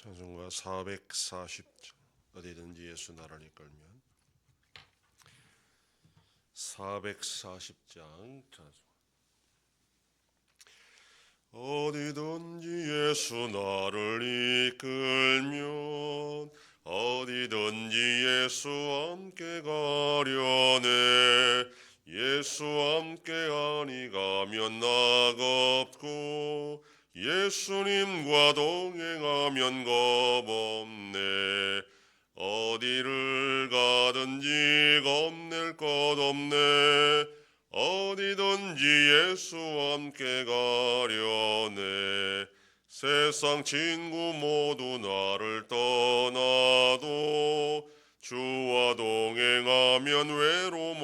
찬송가 440장 어디든지 예수 나라를 이끌면 440장 찬송. 어디든지 예수 나를 이끌면 어디든지 예수와 함께 가려네. 예수와 함께 아니 가면 나겁고 예수님과 동행하면 겁없네. 어디를 가든지 겁낼 것 없네. 어디든지 예수와 함께 가려네. 세상 친구 모두 나를 떠나도 주와 동행하면 외로움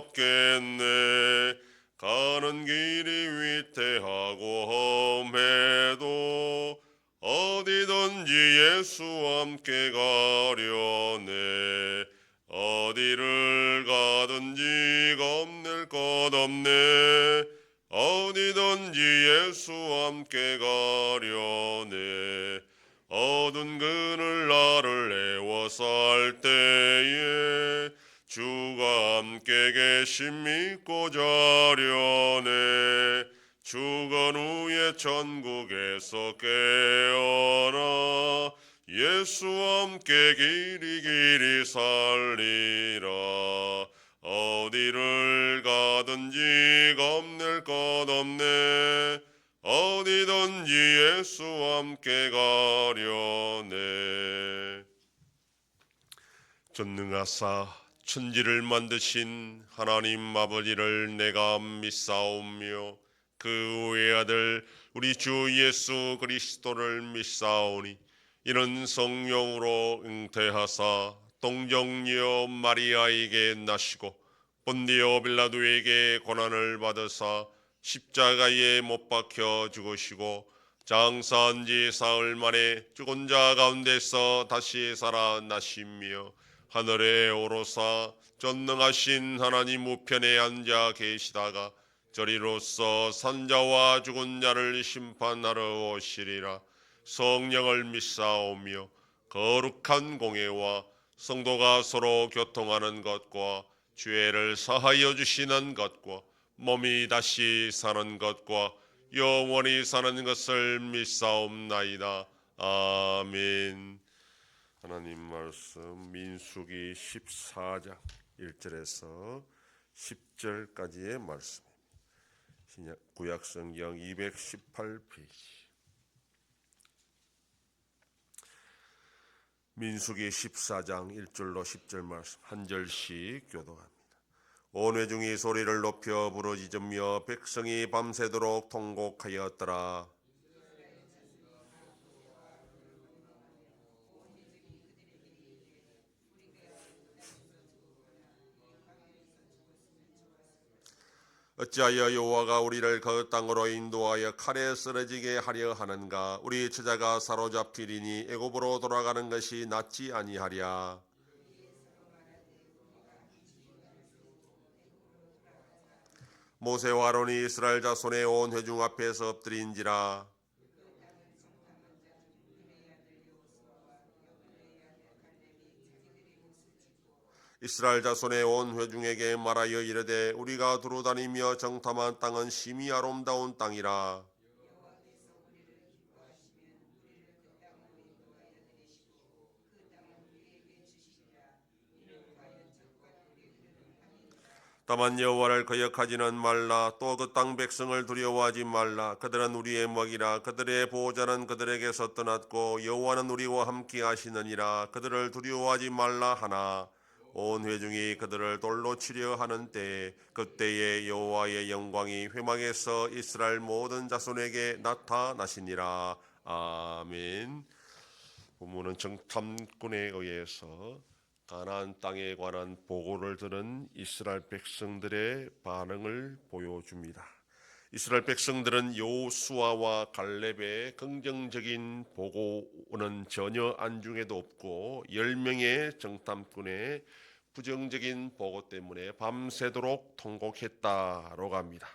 없겠네. 가는 길이 위태하고 험해도 어디든지 예수와 함께 가려네. 어디를 가든지 겁낼 것 없네. 어디든지 예수와 함께 가려네. 어두운 그늘 나를 애워쌀 때에 주가 함께 계심 믿고 자려네. 죽은 후에 천국에서 깨어나 예수와 함께 길이 살리라. 어디를 가든지 겁낼 것 없네. 어디든지 예수와 함께 가려네. 전능하사 천지를 만드신 하나님 아버지를 내가 믿사오며 그 외아들 우리 주 예수 그리스도를 믿사오니 이는 성령으로 잉태하사 동정녀 마리아에게 나시고 본디오 빌라도에게 고난을 받으사 십자가에 못 박혀 죽으시고 장사한 지 사흘 만에 죽은 자 가운데서 다시 살아나시며 하늘에 오르사 전능하신 하나님 우편에 앉아 계시다가 저리로서 산자와 죽은 자를 심판하러 오시리라. 성령을 믿사오며 거룩한 공예와 성도가 서로 교통하는 것과 죄를 사하여 주시는 것과 몸이 다시 사는 것과 영원히 사는 것을 믿사옵나이다. 아멘. 하나님 말씀 민수기 14장 1절에서 10절까지의 말씀입니다. 구약성경 218페이지. 민수기 14장 1절로 10절 말씀 한 절씩 교독합니다. 온 회중이 소리를 높여 부르짖으며 백성이 밤새도록 통곡하였더라. 어찌하여 여호와가 우리를 그 땅으로 인도하여 칼에 쓰러지게 하려 하는가? 우리 처자가 사로잡히리니 애굽으로 돌아가는 것이 낫지 아니하랴. 모세와 아론이 이스라엘 자손의 온 회중 앞에서 엎드린지라. 이스라엘 자손의 온 회중에게 말하여 이르되 우리가 두루다니며 정탐한 땅은 심히 아름다운 땅이라. 다만 여호와를 거역하지는 말라. 또 그 땅 백성을 두려워하지 말라. 그들은 우리의 먹이라. 그들의 보호자는 그들에게서 떠났고 여호와는 우리와 함께 하시느니라. 그들을 두려워하지 말라 하나 온 회중이 그들을 돌로 치려 하는 때에 그때에 여호와의 영광이 회막에서 이스라엘 모든 자손에게 나타나시니라. 아멘. 본문은 정탐꾼에 의해서 가나안 땅에 관한 보고를 들은 이스라엘 백성들의 반응을 보여줍니다. 이스라엘 백성들은 여호수아와 갈렙의 긍정적인 보고는 전혀 안중에도 없고 10명의 정탐꾼의 부정적인 보고 때문에 밤새도록 통곡했다라고 합니다.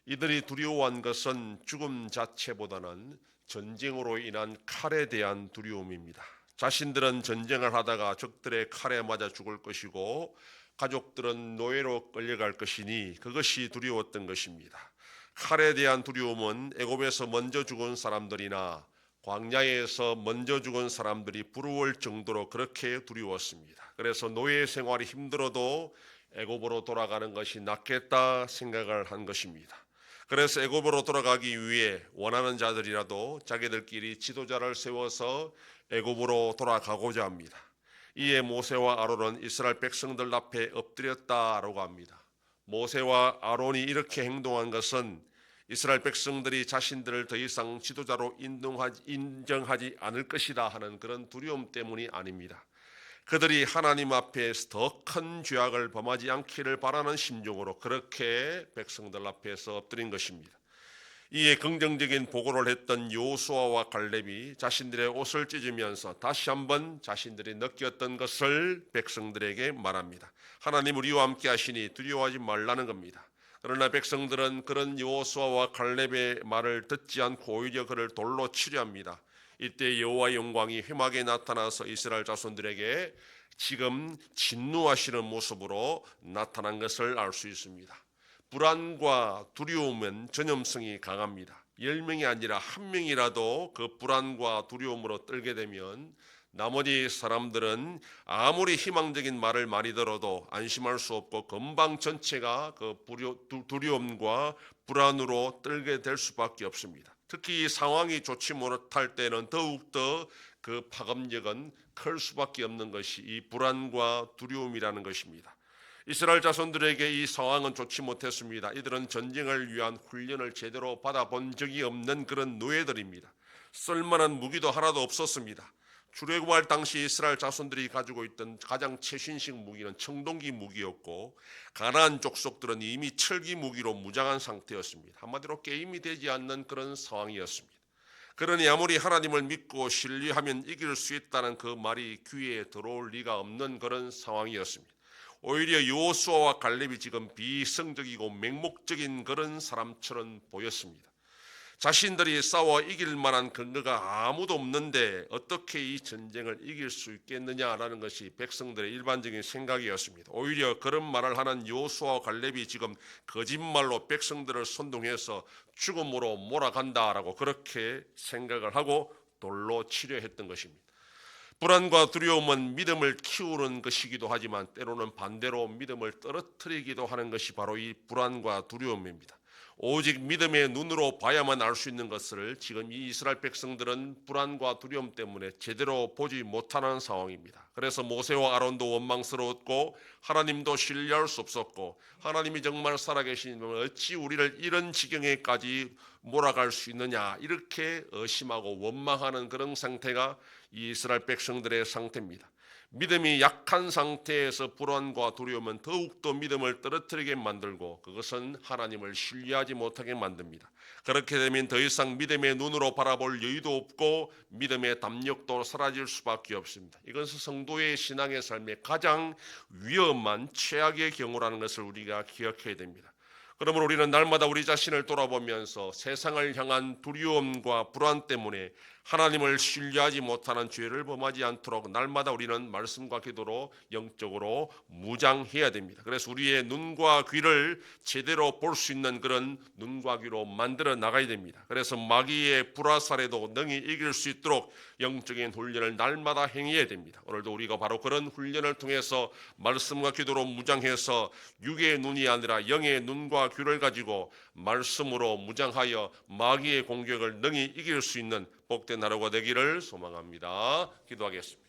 이들이 두려워한 것은 죽음 자체보다는 전쟁으로 인한 칼에 대한 두려움입니다. 자신들은 전쟁을 하다가 적들의 칼에 맞아 죽을 것이고 가족들은 노예로 끌려갈 것이니 그것이 두려웠던 것입니다. 칼에 대한 두려움은 애굽에서 먼저 죽은 사람들이나 광야에서 먼저 죽은 사람들이 부러울 정도로 그렇게 두려웠습니다. 그래서 노예 생활이 힘들어도 애굽으로 돌아가는 것이 낫겠다 생각을 한 것입니다. 그래서 애굽으로 돌아가기 위해 원하는 자들이라도 자기들끼리 지도자를 세워서 애굽으로 돌아가고자 합니다. 이에 모세와 아론은 이스라엘 백성들 앞에 엎드렸다라고 합니다. 모세와 아론이 이렇게 행동한 것은 이스라엘 백성들이 자신들을 더 이상 지도자로 인정하지 않을 것이다 하는 그런 두려움 때문이 아닙니다. 그들이 하나님 앞에서 더 큰 죄악을 범하지 않기를 바라는 심정으로 그렇게 백성들 앞에서 엎드린 것입니다. 이에 긍정적인 보고를 했던 여호수아와 갈렙이 자신들의 옷을 찢으면서 다시 한번 자신들이 느꼈던 것을 백성들에게 말합니다. 하나님 우리와 함께 하시니 두려워하지 말라는 겁니다. 그러나 백성들은 그런 여호수아와 갈렙의 말을 듣지 않고 오히려 그를 돌로 치려 합니다. 이때 여호와의 영광이 휘막에 나타나서 이스라엘 자손들에게 지금 진노하시는 모습으로 나타난 것을 알 수 있습니다. 불안과 두려움은 전염성이 강합니다. 10명이 아니라 1명이라도 그 불안과 두려움으로 떨게 되면 나머지 사람들은 아무리 희망적인 말을 많이 들어도 안심할 수 없고 금방 전체가 그 두려움과 불안으로 떨게 될 수밖에 없습니다. 특히 상황이 좋지 못할 때는 더욱더 그 파급력은 클 수밖에 없는 것이 이 불안과 두려움이라는 것입니다. 이스라엘 자손들에게 이 상황은 좋지 못했습니다. 이들은 전쟁을 위한 훈련을 제대로 받아본 적이 없는 그런 노예들입니다. 쓸만한 무기도 하나도 없었습니다. 출애굽할 당시 이스라엘 자손들이 가지고 있던 가장 최신식 무기는 청동기 무기였고 가나안 족속들은 이미 철기 무기로 무장한 상태였습니다. 한마디로 게임이 되지 않는 그런 상황이었습니다. 그러니 아무리 하나님을 믿고 신뢰하면 이길 수 있다는 그 말이 귀에 들어올 리가 없는 그런 상황이었습니다. 오히려 여호수아와 갈렙이 지금 비이성적이고 맹목적인 그런 사람처럼 보였습니다. 자신들이 싸워 이길 만한 근거가 아무도 없는데 어떻게 이 전쟁을 이길 수 있겠느냐라는 것이 백성들의 일반적인 생각이었습니다. 오히려 그런 말을 하는 여호수아와 갈렙이 지금 거짓말로 백성들을 선동해서 죽음으로 몰아간다라고 그렇게 생각을 하고 돌로 치려 했던 것입니다. 불안과 두려움은 믿음을 키우는 것이기도 하지만 때로는 반대로 믿음을 떨어뜨리기도 하는 것이 바로 이 불안과 두려움입니다. 오직 믿음의 눈으로 봐야만 알 수 있는 것을 지금 이 이스라엘 백성들은 불안과 두려움 때문에 제대로 보지 못하는 상황입니다. 그래서 모세와 아론도 원망스러웠고 하나님도 신뢰할 수 없었고 하나님이 정말 살아계시면 어찌 우리를 이런 지경에까지 몰아갈 수 있느냐 이렇게 의심하고 원망하는 그런 상태가 이 이스라엘 백성들의 상태입니다. 믿음이 약한 상태에서 불안과 두려움은 더욱더 믿음을 떨어뜨리게 만들고 그것은 하나님을 신뢰하지 못하게 만듭니다. 그렇게 되면 더 이상 믿음의 눈으로 바라볼 여유도 없고 믿음의 담력도 사라질 수밖에 없습니다. 이것은 성도의 신앙의 삶의 가장 위험한 최악의 경우라는 것을 우리가 기억해야 됩니다. 그러므로 우리는 날마다 우리 자신을 돌아보면서 세상을 향한 두려움과 불안 때문에 하나님을 신뢰하지 못하는 죄를 범하지 않도록 날마다 우리는 말씀과 기도로 영적으로 무장해야 됩니다. 그래서 우리의 눈과 귀를 제대로 볼 수 있는 그런 눈과 귀로 만들어 나가야 됩니다. 그래서 마귀의 불화살에도 능히 이길 수 있도록 영적인 훈련을 날마다 행해야 됩니다. 오늘도 우리가 바로 그런 훈련을 통해서 말씀과 기도로 무장해서 육의 눈이 아니라 영의 눈과 귀를 가지고 말씀으로 무장하여 마귀의 공격을 능히 이길 수 있는 복된 나라가 되기를 소망합니다. 기도하겠습니다.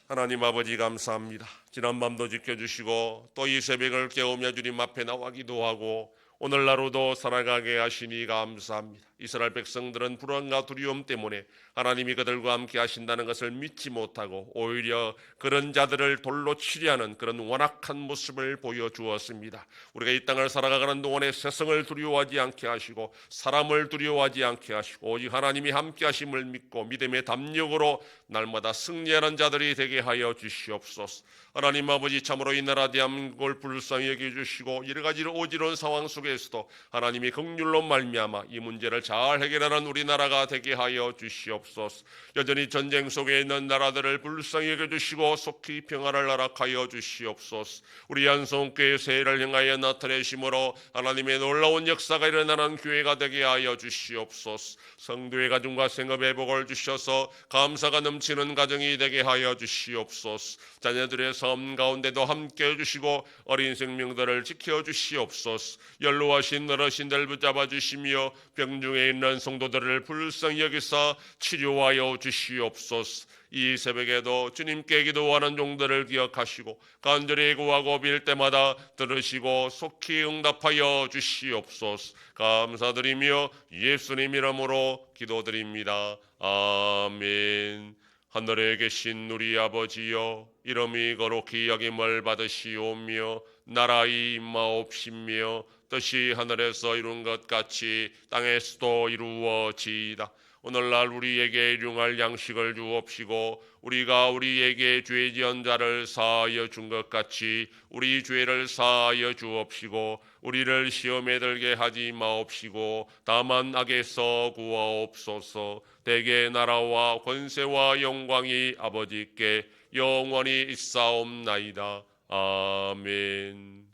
하나님 아버지 감사합니다. 지난 밤도 지켜주시고 또 이 새벽을 깨우며 주님 앞에 나와 기도하고 오늘 하루도 살아가게 하시니 감사합니다. 이스라엘 백성들은 불안과 두려움 때문에 하나님이 그들과 함께 하신다는 것을 믿지 못하고 오히려 그런 자들을 돌로 치려하는 그런 완악한 모습을 보여주었습니다. 우리가 이 땅을 살아가는 동안에 세상을 두려워하지 않게 하시고 사람을 두려워하지 않게 하시고 오직 하나님이 함께 하심을 믿고 믿음의 담력으로 날마다 승리하는 자들이 되게 하여 주시옵소서. 하나님 아버지 참으로 이 나라 대한민국을 불쌍히 여겨주시고 여러 가지로 어지러운 상황 속에 속에서도 하나님이 긍휼로 말미암아 이 문제를 잘 해결하는 우리나라가 되게 하여 주시옵소서. 여전히 전쟁 속에 있는 나라들을 불쌍히 여겨주시고 속히 평화를 허락하여 주시옵소서. 우리 한송교회 새해를 향하여 나타내심으로 하나님의 놀라운 역사가 일어나는 교회가 되게 하여 주시옵소서. 성도의 가정과 생업의 복을 주셔서 감사가 넘치는 가정이 되게 하여 주시옵소서. 자녀들의 삶 가운데도 함께 해주시고 어린 생명들을 지켜주시옵소서. 연로하신 어르신들 붙잡아 주시며 병중에 있는 성도들을 불쌍히 여기사 치료하여 주시옵소서. 이 새벽에도 주님께 기도하는 종들을 기억하시고 간절히 구하고 빌 때마다 들으시고 속히 응답하여 주시옵소서. 감사드리며 예수님 이름으로 기도드립니다. 아멘. 하늘에 계신 우리 아버지여, 이름이 거룩히 여김을 받으시오며 나라의 임하옵시며 뜻이 하늘에서 이룬 것 같이 땅에서도 이루어지이다. 오늘날 우리에게 일용할 양식을 주옵시고 우리가 우리에게 죄 지은 자를 사하여 준 것 같이 우리 죄를 사하여 주옵시고 우리를 시험에 들게 하지 마옵시고 다만 악에서 구하옵소서. 대개 나라와 권세와 영광이 아버지께 영원히 있사옵나이다. 아멘.